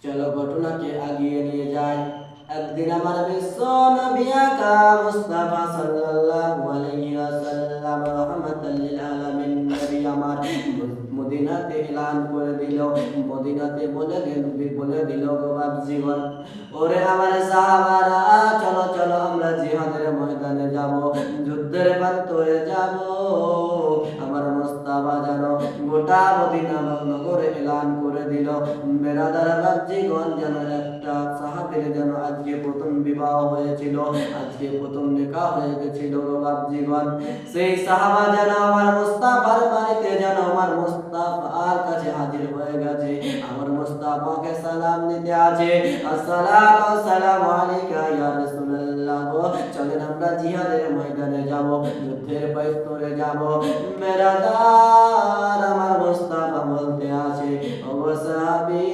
চলো ঘটনাকে আগিয়ে নিয়ে যাই। একদিন আমার বিশ্ব নবী আকা মুস্তাফা সাল্লাল্লাহু আলাইহি ওয়াসাল্লাম রাহমাতাল লিল আলামিন নবী আমার মদিনাতে এলান করে দিল, মদিনাতে বলে দিল গো বাপজিগণ, ওরে আমার সাহাবারা, চলো চলো আমরা জিহাদের ময়দানে যাব, যুদ্ধের প্রান্তরে যাব। আমার মুস্তাফা যেন গোটা মদিনা নগরে এলান করে দিল, বেরাদার বাপজিগণ, যেন একটা সাহাবীর যেন আজকে প্রথম বিবাহ হয়েছিল, আজকে প্রথম নিকাহ হয়ে গেছিল গো বাপজিগণ। সেই সাহাবা যেন আমার মুস্তাফার বাড়িতে যেন আমার মুস্তাফার কাছে হাজির হয়ে গেছে, আমার মুস্তাফাকে সালাম দিতে আছে। আসসালাতু ওয়াসসালামু আলাইকা ইয়া রাসূলুল্লাহ, চলেন আমরা জিহাদের ময়দানে যাব, যুদ্ধের প্রান্তরে যাব। বেরাদার আমার মুস্তাফা বলতে আছে, ও সাহাবী,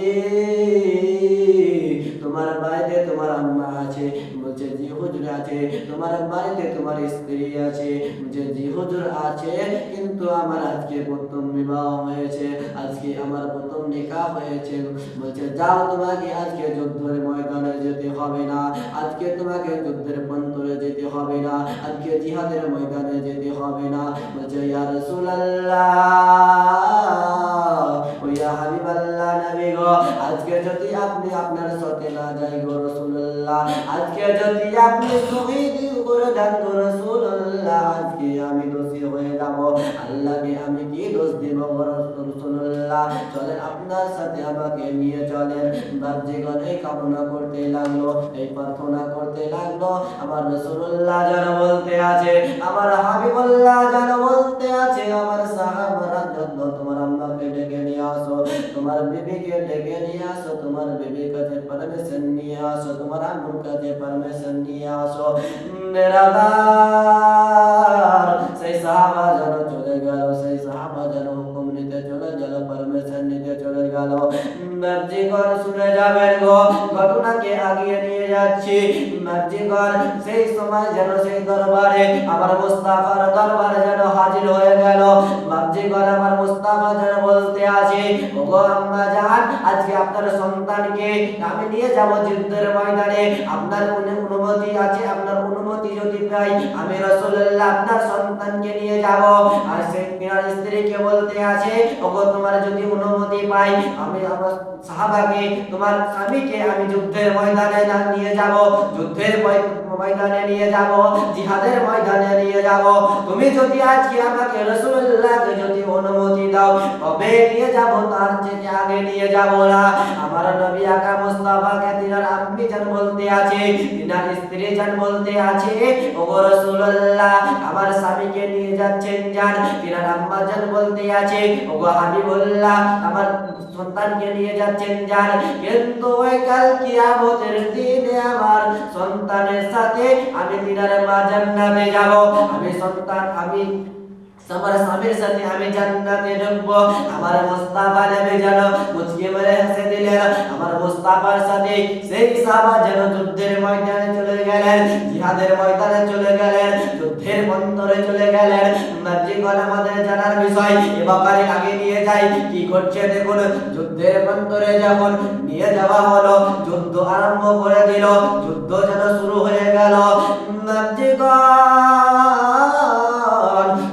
তোমার বাড়িতে তোমার আম্মা আছে? বলছে জি হুজুর আছে। তোমার বাড়িতে তোমার স্ত্রী আছে? বলছে জি হুজুর আছে, কিন্তু আমার আজকে প্রথম বিবাহ হয়েছে, আজকে আমার প্রথম নিকাহ হয়েছে। বলছে যাও, তোমাকে আজকে যুদ্ধের ময়দানে যেতে হবে না, আজকে তোমাকে যুদ্ধের প্রান্তরে যেতে হবে না, আজকে জিহাদের ময়দানে যেতে হবে না। বলছে ইয়া রাসূলুল্লাহ, ও ইয়া হাবিবাল্লাহ নবী গো, আজকে যদি আপনি আপনার সাথে না যাই গো রাসূলুল্লাহ, আজকে যদি আপনি শহীদ করে দেন গো রাসূলুল্লাহ, আজকে আমি দোষী হয়ে যাব, আল্লাহকে আমি কি দোষ দেব গো রাসূলুল্লাহ, চলেন আপনার সাথে আমাকে নিয়ে চলেন। বাপজিগণ এই কামনা করতে লাগলো, এই প্রার্থনা করতে লাগলো। আমার রাসূলুল্লাহ যেন বলতে আছে, আমার হাবিবুল্লাহ যেন বলতে আছে, আমার সাহাবারা যত তোমার আম্মাকে ডেকে নিয়ে আসো, তোমার বিবিকে ডেকে নিয়ে আসো, তোমার বিবির কাছে পারমিশন নিয়ে আসো, তোমার আম্মুর কাছে পারমিশন নিয়ে আসো। মেরাদার সেই সাহাবা যেন চলে গেল, সেই সাহাবা যেন হুকুম নিতে চলে গেল, পারমিশন নিতে চলে গেল। বাপজিগণ শুনে যাবেন গো, ঘটনাকে আগিয়ে নিয়ে যাচ্ছি। বাপজিগণ সেই সময় যেন সেই দরবারে আমার মুস্তাফার দরবারে যেন হাজির হয়ে গেল। বাপজিগণ আমার মুস্তাফা যেন বলতে আছে, ওগো আম্মা জান, আজকে আপনার সন্তানকে আমি নিয়ে যাব যুদ্ধের ময়দানে, আপনার কোনো অনুমতি আছে? আপনার অনুমতি যদি পাই আমি রাসূলুল্লাহ আপনার সন্তানকে নিয়ে যাব। আর সেই স্ত্রীকে বলতে আছে, ওগো তোমার যদি অনুমতি পাই আমি আমার সাহাবাকে, তোমার স্বামীকে আমি যুদ্ধের ময়দানে নিয়ে যাব, যুদ্ধের ময়দানে নিয়ে যাব, জিহাদের ময়দানে নিয়ে যাব। তুমি যদি আজকে আমাকে রাসূলুল্লাহকে যদি অনুমতি দাও তবে নিয়ে যাব, তার চেয়ে আগে নিয়ে যাব না। আমার নবী আকা মুস্তাফাকে তিনার আম্মি জান বলতে আছে, তিনার স্ত্রী জান বলতে আছে, ওগো রাসূলুল্লাহ আমার স্বামীকে নিয়ে যাচ্ছেন জান। তিনার আম্মা জান বলতে আছে, ওগো হাবিবুল্লাহ আমার সন্তানকে নিয়ে যাচ্ছেন জান। কিন্তু ওই কাল কিয়ামতের দিনে আমার সন্তানের সাথে আমি তিনার মা জান্নাতে যাব, আমি সন্তান আমি আমার স্বামীর সাথে আমি জান্নাতে ঢুকবো। আমার মুস্তাফা নবী যেন মুচকি মেরে হেসে দিলেন। আমার মুস্তাফার সাথে সেই সাহাবা যেন যুদ্ধের ময়দানে চলে গেলেন, জিহাদের ময়দানে চলে গেলেন, যুদ্ধের প্রান্তরে চলে গেলেন। বাপজিগণ আমাদের জানার বিষয়, এবারে আগে নিয়ে যাই কি করছে দেখুন। যুদ্ধের প্রান্তরে যখন নিয়ে যাওয়া হলো, যুদ্ধ আরম্ভ করে দিল, যুদ্ধ যেন শুরু হয়ে গেল। বাপজিগণ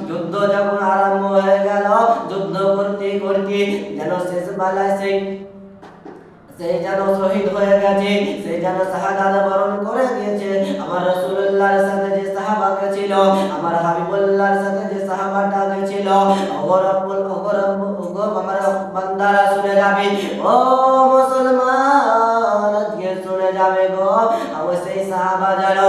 যুদ্ধ যখন আরম্ভ হয়ে গেল, যুদ্ধ করতে করতে যেন শেষ বেলায় সেই যেন শহীদ হয়ে গেছে, সেই যেন শাহাদাত বরণ করে দিয়েছে। আমার রাসূলুল্লাহর সাথে যে সাহাবাকে ছিল, আমার হাবিবুল্লাহর সাথে যে সাহাবাটা ছিল, আমার বান্দারা শুনে যাবে, ও মুসলমান আজকে শুনে যাবে গো, আমার সেই সাহাবা যেন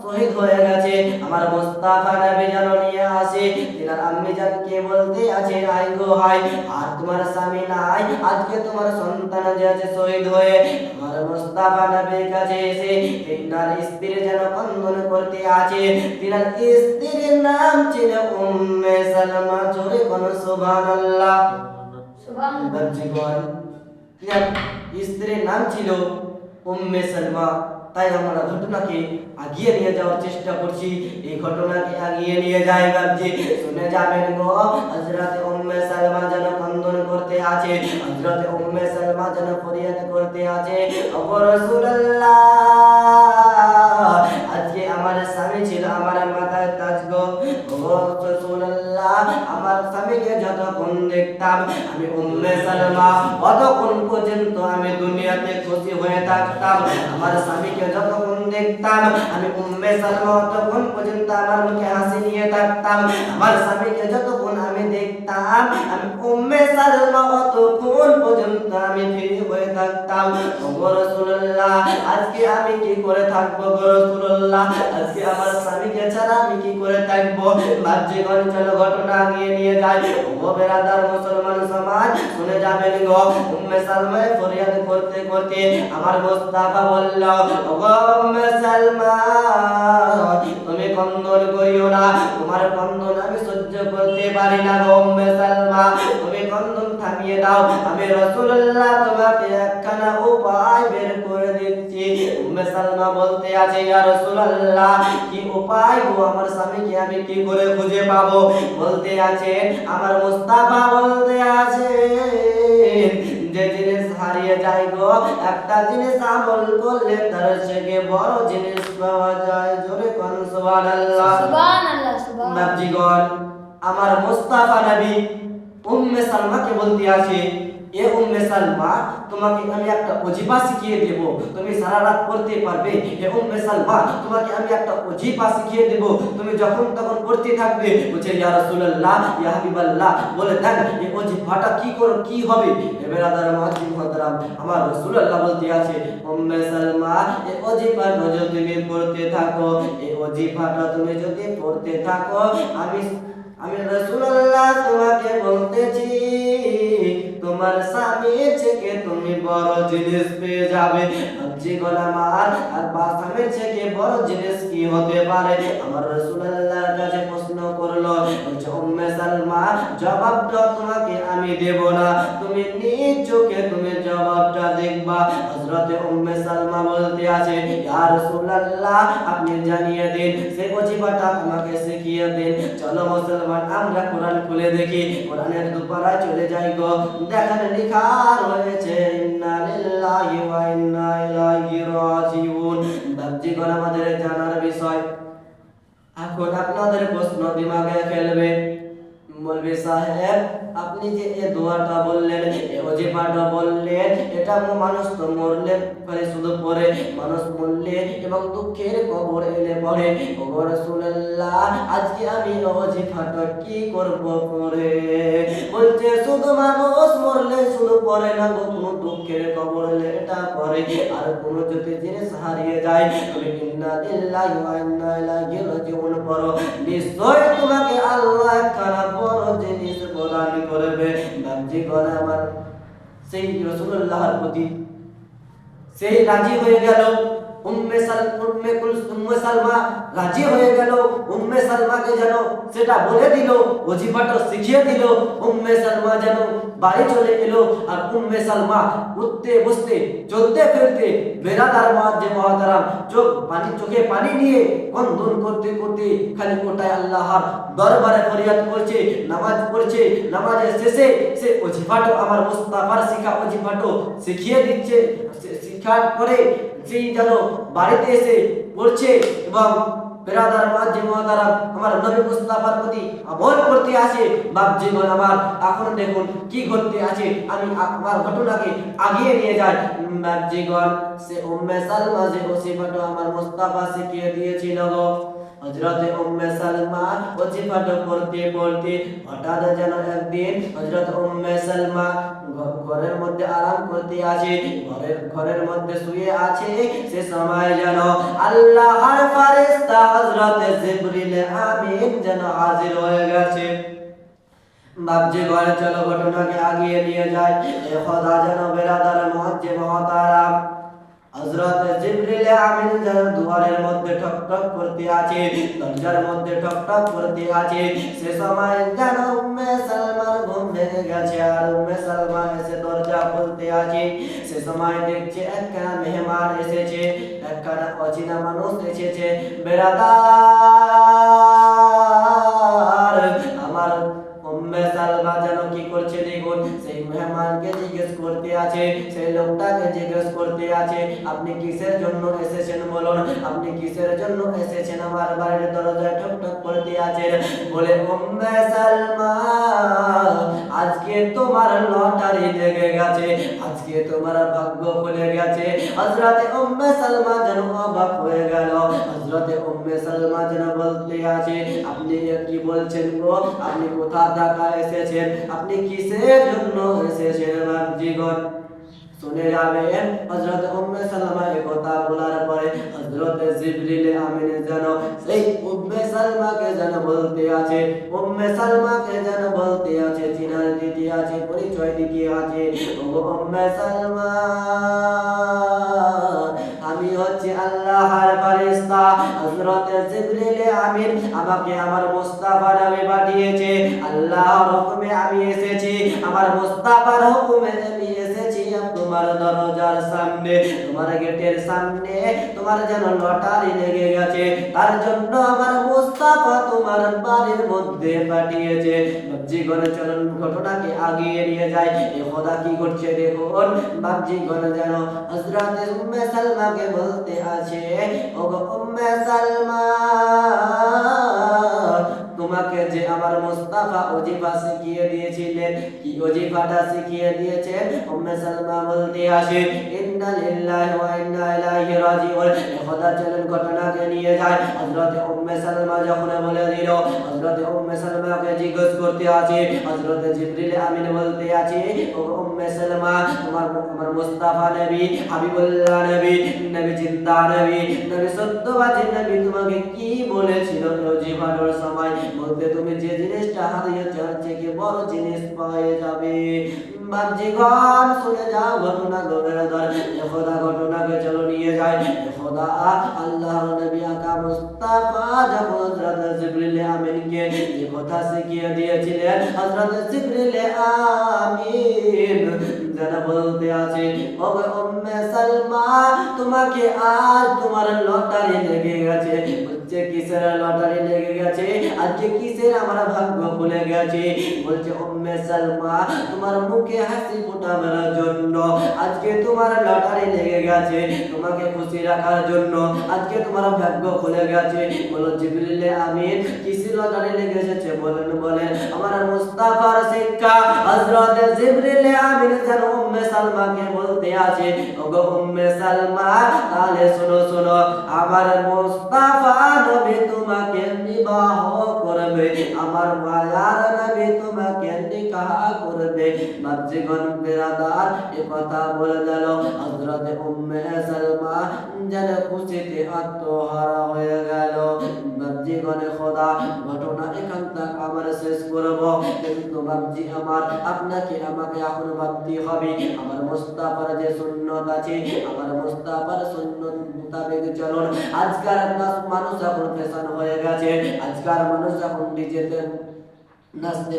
শহীদ হয়ে গেছে। আমার মুস্তাফা নবী যেন নিয়ে আসে, তিনার আম্মি জানকে বলতে আছে, আই গো হাই, আর তোমার স্বামী নাই, আজকে তোমার সন্তান যে আছে শহীদ হয়ে। আমার মুস্তাফা নবীর কাছে এসে তিনার স্ত্রী যেন বন্ধন করতে আছে। তিনার স্ত্রীর নাম ছিল উম্মে সালমা। জোরে কোন সুবহানাল্লাহ। সুবহানাল্লাহ। তিনার স্ত্রীর নাম ছিল উম্মে সালমা। তাই আমরা ঘটনাকে আগিয়ে নিয়ে যাওয়ার চেষ্টা করছি। এই ঘটনাকে আগিয়ে নিয়ে যাই বাপজি, শুনে যাবেন গো। হযরত উম্মে সালমা যেন বন্ধন করতে আছে। হযরত উম্মে সালমা যেন ফরিয়াদ করতে আছে, ওগো রাসূলুল্লাহ, আজকে আমার স্বামী ছিল আমার মাথায় তাজ গো। ওগো রাসূলুল্লাহ, আমার স্বামীকে যতক্ষণ দেখতাম আমি উম্মে সালমা ততক্ষণ পর্যন্ত আমি দুনিয়াতে খুশি হয়ে থাকতাম। আমার স্বামীকে যতক্ষণ দেখতাম আমি উম্মে সালমা ততক্ষণ পর্যন্ত আমার মুখে হাসি নিয়ে থাকতাম। আমার স্বামীকে যতক্ষণ আমি দেখতাম আমি উম্মে সালমা ততক্ষণ পর্যন্ত আমি ফ্রি হয়ে থাকতাম। ওগো রাসূলুল্লাহ, আজকে আমি কি করে থাকবো গো রাসূলুল্লাহ? আজকে আমার স্বামীকে ছাড়া আমি কি করে থাকবো? বাহ্যিকগণ চলো ঘটনা গিয়ে নিয়ে যাই। ওগো বেরাদার মুসলমান সমাজ শুনে যাবেন গো। উম্মে সালমা ফরিয়াদ করতে করতে আমার মুস্তাফা বলল, ওগো উম্মে সালমা, তুমি কন্দন করিও না, তোমার কন্দন আমি সহ্য করতে পারি না গো উম্মে সালমা, তুমি কন্দন থামিয়ে দাও। আমি রাসূলুল্লাহ তোমাকে একখানা উপায় বের করে দিচ্ছি। উম্মে সালমা বলতে আছে, ইয়া রাসূলুল্লাহ, কি উপায় গো? আমার স্বামীকে আমি কি করে খুঁজে পাবো? বলতে আছে, আমার মুস্তাফা বলতে আছে, যে জিনিস হারিয়ে যায় গো, একটা জিনিস আমল করলে তার থেকে বড় জিনিস পাওয়া যায়। জোরে কোন সুবহানাল্লাহ। সুবহানাল্লাহ, সুবহানাল্লাহ। নবীগণ, আমার মুস্তাফা নবী উম্মে সালমাকে বলতে আছে, এ উম্মে সালমা, তোমাকে আমি একটা ওজিফা শিখিয়ে দেব, তুমি সারা রাত পড়তে পারবে। এ উম্মে সালমা, তোমাকে আমি একটা ওজিফা শিখিয়ে দেব, তুমি যখন তখন পড়তে থাকবে। বলছে, ইয়া রাসূলুল্লাহ, ইয়া হাবিবাল্লাহ, বলে দেন এই ওজিফাটা কি হবে? এ বেরাদার মুআজ্জিম হযরত, আমার রাসূলুল্লাহ বলতে আছে, উম্মে সালমা, এই ওজিফাটা যদি তুমি পড়তে থাকো, এই ওজিফাটা তুমি যদি পড়তে থাকো, আমি রাসূলুল্লাহ তোমাকে বলতেছি, তোমার স্বামীর থেকে তুমি বড় জিনিস পেয়ে যাবে। জীবন আমার আর স্বামীর থেকে বড় জিনিস কি হতে পারে? আমার রাসূলুল্লাহর কাছে প্রশ্ন করলো। বলছে, উম্মে সালমা, জবাবটা তোমাকে আমি দেব না, তুমি নিজ চোখে তুমি জবাবটা দেখবা। হযরত উম্মে সালমা বলতে আছে, ইয়া রাসূলুল্লাহ, আপনি জানিয়ে দিন, সেই ওজিফাটা আমাকে শিখিয়ে দিন। চলো মুসলমান, আমরা কোরআন খুলে দেখি। কোরআনের দুপারায় চলে যাই গো। দেখেন লেখা রয়েছে, ইন্না লিল্লাহি ওয়া ইন্না ইলাইহি রাজিউন। বাহ্যিকগণ, আমাদের জানার বিষয়। এখন আপনাদের প্রশ্ন দিমাগে খেলবে, মৌলভী সাহেব, আপনি যে এই দোয়াটা বললেন, এই ওজিফাটা বললেন, এটা মানুষ তো মরলে পরে শুধু পড়ে, মানুষ মরলে এবং দুঃখের কবর এলে পড়ে। ওগো রাসূলুল্লাহ, আজকে আমি ওজিফাটা কি করব পড়ে? বলছে, শুধু মানুষ মরলে শুধু পড়ে না গো, কোনো দুঃখের কবর এলে এটা পড়ে। আর কোনো যদি জিনিস হারিয়ে যায়, তুমি ইন্না লিল্লাহি ওয়া ইন্না ইলাইহি রাজিউন পড়ো, নিশ্চয় তোমাকে আল্লাহ একখানা বড় জিনিস প্রদান করবে। বাহ্যিকগণ, আমার সেই রাসূলুল্লাহর প্রতি সেই রাজি হয়ে গেল। উম্মে সালমা রাজি হয়ে গেল। উম্মে সালমাকে যেন সেটা বলে দিল, ওজিফাটা শিখিয়ে দিল। উম্মে সালমা যেন বাড়ি চলে এলো। আর উম্মে সালমা উঠতে বসতে চলতে ফিরতে বেরাদার মুআজ্জিম মুহতারাম চোখে পানি নিয়ে কন্দন করতে করতে খালি ওটাই আল্লাহর দরবারে ফরিয়াদ করছে, নামাজ পড়ছে। নামাজের শেষে সে ওজিফাটা, আমার মুস্তাফার শিখা ওজিফাটা শিখিয়ে দিচ্ছে। শিক্ষার পরে সেই যেন বাড়িতে এসে পড়ছে এবং বেরাদার মুআজ্জিম মুহতারাম আমার নবী মুস্তাফার প্রতি আমল করতে আসে। বাপজিগণ আমার, এখন দেখুন কি ঘটতে আছে, আমি আমার ঘটনাকে আগিয়ে নিয়ে যাই। বাপজিগণ, সে উম্মে সালমা যে ওজিফাটা আমার মুস্তাফা শিখিয়ে দিয়েছিল গো, হযরত উম্মে সালমা ওজিফাটা পড়তে পড়তে হঠাৎ যেন একদিন হযরত উম্মে সালমা ঘরের মধ্যে আরাম করতে আছে, ঘরের মধ্যে শুয়ে আছে। সে সময় যেন আল্লাহর ফেরেশতা হযরত জিবরিল আমিন যেন হাজির হয়ে গেছে। বাপজিগণ, চলো ঘটনাকে আগিয়ে নিয়ে যায়। এ খোদা যেন বেরাদার মুআজ্জিম মুহতারাম হযরত জিবরিল আমিন যেন দুয়ারের মধ্যে ঠক ঠক করতে আছে, দরজার মধ্যে ঠক ঠক করতে আছে। সে সময় যেন উম্মে সালমার ঘুম ভেঙে গেছে আর উম্মে সালমা এসে দরজা খুলতে আছে। সে সময় দেখছে একখানা মেহমান এসেছে, একখানা অচেনা মানুষ এসেছে। বেরাদার, আমার উম্মে সালমা যেন কি করছে দেখুন। সেই মেহমানকে জিজ্ঞেস করতে আছে, সেই লোকটাকে জিজ্ঞেস করতে আছে, আপনি কিসের জন্য এসেছেন বলুন, আপনি কিসের জন্য এসেছেন আমার বাড়ির দরজায় ঠক ঠক করতে আছেন? বলে উম্মে সালমা, আজকে তোমার লটারি লেগে গেছে, আজকে তোমার ভাগ্য খুলে গেছে। হযরতে উম্মে সালমা যেন অবাক হয়ে গেল। হযরতে উম্মে সালমা যেন বলতে আছে, আপনি কি বলছেন গো, আপনি কোথা থেকে এসেছেন, আপনি কিসের জন্য এসেছেন বাপজিগণ? শুনে যাবেন। হযরত উম্মে সালমা এই কথা বলার পরে হযরত জিবরিল আমিন যেন সেই উম্মে সালমাকে যেন বলতে আছে, উম্মে সালমাকে যেন বলতে আছে, চিনার দিতে আছে, পরিচয় দিতে আছে, ও উম্মে সালমা, আমি হচ্ছে আল্লাহর ফেরেশতা হযরত জিবরিল আমিন, আমাকে আমার মুস্তাফা নবী পাঠিয়েছে, আল্লাহর হুকুমে আমি এসেছি, আমার মুস্তাফার হুকুমে আমি এসেছি তোমার দরজার সামনে, তোমার গেটের সামনে তোমার যেন লটারি লেগে গেছে, তার জন্য আমার মুস্তাফা তোমার বাড়ির মধ্যে পাঠিয়েছে। বাপজিগণ চলুন ঘটনাকে আগিয়ে নিয়ে যায়। এই খোদা কি করছে দেখুন। বাপজিগণ যেন হযরত উম্মে সালমাকে বলতে আছে, ওগো উম্মে সালমা, তোমাকে যে আমার মুস্তাফা ওজিফা শিখিয়ে দিয়েছিলেন, কি ওজিফাটা শিখিয়ে দিয়েছেন? উম্মে সালমা বলতে আসে, ইন্না লিল্লাহি ওয়া ইন্না ইলাইহি রাজিউন। খোদা চলুন ঘটনাকে নিয়ে যায়। হযরত উম্মে সালমা যখন বলে দিল, হযরত উম্মে সালমাকে জিজ্ঞেস করতে আছে, হযরত জিবরিল আমিন বলতে আছে, ও উম্মে সালমা, তোমার আমার মুস্তাফা নবী, হাবিবুল্লাহ নবী, নবী জিন্দা নবী, নবী সত্যবাদী নবী তোমাকে কি বলেছিল ওজিফার সময়? বলতে তুমি যে জিনিসটা হারিয়েছো তার থেকে বড় জিনিস পেয়ে যাবে। বাপজিগণ শুনে যাও ঘটনা গভীর ধর। খোদা ঘটনাকে চলো নিয়ে যায়। খোদা আল্লাহর নবী আকা মুস্তাফা যখন হযরত জিবরিল আমিনকে যে কথা শিখিয়ে দিয়েছিলেন, হযরত জিবরিল আমিন যারা বলতে আছে, ও উম্মে সালমা, তোমাকে আজ তোমার লটারি লেগে গেছে। বলছে কিসের লটারি লেগে গেছে? আজকে কিসের আমার ভাগ্য খুলে গেছে? বলছে উম্মে সালমা, তোমার মুখে হাসি ফোটানোর জন্য আজকে তোমার লটারি লেগে গেছে, তোমাকে খুশি রাখার জন্য আজকে তোমার ভাগ্য খুলে গেছে। বলো জিবরিল আমিন, কিসের লটারি লেগে এসেছে বলেন বলেন। আমার মুস্তাফার শিক্ষা হযরত জিবরিল আমিন যেন উম্মে সালমাকে বলতে আছে, ওগো উম্মে সালমা, তাহলে শোনো শোনো, আমার মুস্তাফা নবী তোমাকে বিবাহ করবে, আমার মায়ার নবী তোমাকে নিকাহ করবে। বাপজিগণ বিরাদার এই কথা বলে দিল। হযরত উম্মে সালমা যেন খুশিতে আত্মহারা হয়ে গেল। বাপজিগণ খোদা ঘটনা এখান থেকে আমার শেষ করব, কিন্তু বাপজি আমার আপনাকে আমাকে এখন ভাবতে হবে আমার মুস্তাফার যে সুন্নত আছে, আমার মুস্তাফার সুন্নত মোতাবেক চলুন। আজকাল মানুষ এখন ফ্যাশন হয়ে গেছে, আজকাল মানুষ এখন ডিজেতে নাচতে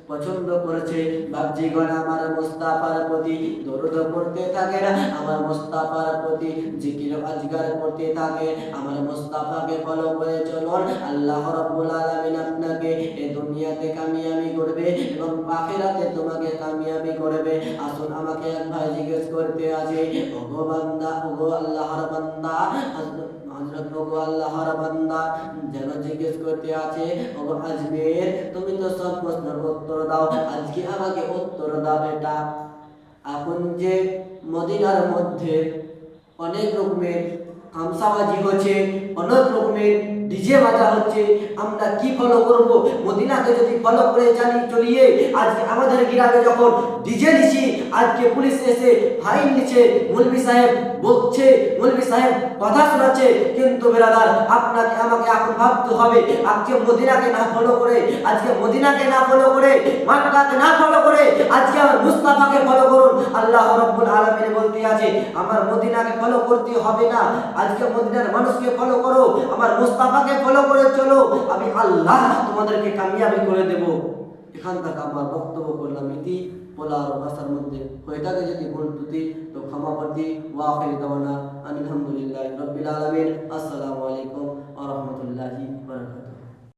পছন্দ করেছে। বাপজিগণ আমার মুস্তাফার প্রতি দরুদ পড়তে থাকে না, আমার মুস্তাফার প্রতি জিকির আজগার করতে থাকে, আমার মুস্তাফাকে ফলো করে চলুন। আল্লাহ রাব্বুল আলামিন আপনাকে এই দুনিয়াতে কামিয়াবি করবে এবং আখিরাতে তোমাকে কামিয়াবি করবে। আসুন আমাকে এক ভাই জিজ্ঞেস করতে আছে, ওগো বান্দা, ওগো আল্লাহর বান্দা, হযরত ওগো আল্লাহর বান্দা যেন জিজ্ঞেস করতে আছে, ওগো আজমের, তুমি তো সব প্রশ্নের উত্তর দাও, আজকে আমাকে উত্তর দাও এটা। এখন যে মদিনার মধ্যে অনেক রকমের খামসাবাজি হচ্ছে, অনেক রকমের ডিজে বাজা হচ্ছে, আমরা কি ফলো করব? মদিনাকে যদি ফলো করে চলিয়ে আজকে আমাদের গ্রামে যখন ডিজে নিছি, আজকে পুলিশ এসে ফাইন নিচ্ছে, মৌলভী সাহেব বলছে, মৌলভী সাহেব কথা শোনাচ্ছে, কিন্তু বেরাদার আপনাকে আমাকে এখন ভাবতে হবে, আজকে মদিনাকে না ফলো করে, আজকে মদিনাকে না ফলো করে, মক্কাকে না ফলো করে, আজকে আমার মুস্তাফাকে ফলো করুন। আল্লাহ রাব্বুল আলামিন বলতে আছে, আমার মদিনাকে ফলো করতে হবে না, আজকে মদিনার মানুষকে ফলো করো, আমার মুস্তাফাকে ফলো করে চলো, আমি আল্লাহ তোমাদেরকে কামিয়াবি করে দেব। এখান থেকে আমার বক্তব্য করলাম ইতি। বলার ভাষার মধ্যে হয়ে থাকে যদি ভুল ত্রুটি তো ক্ষমা প্রার্থী। ওয়া আখিরু দাওয়ানা আলহামদুলিল্লাহি রাব্বিল আলামিন। আসসালামু আলাইকুম ওয়া রাহমাতুল্লাহি ওয়া বারাকাতুহু।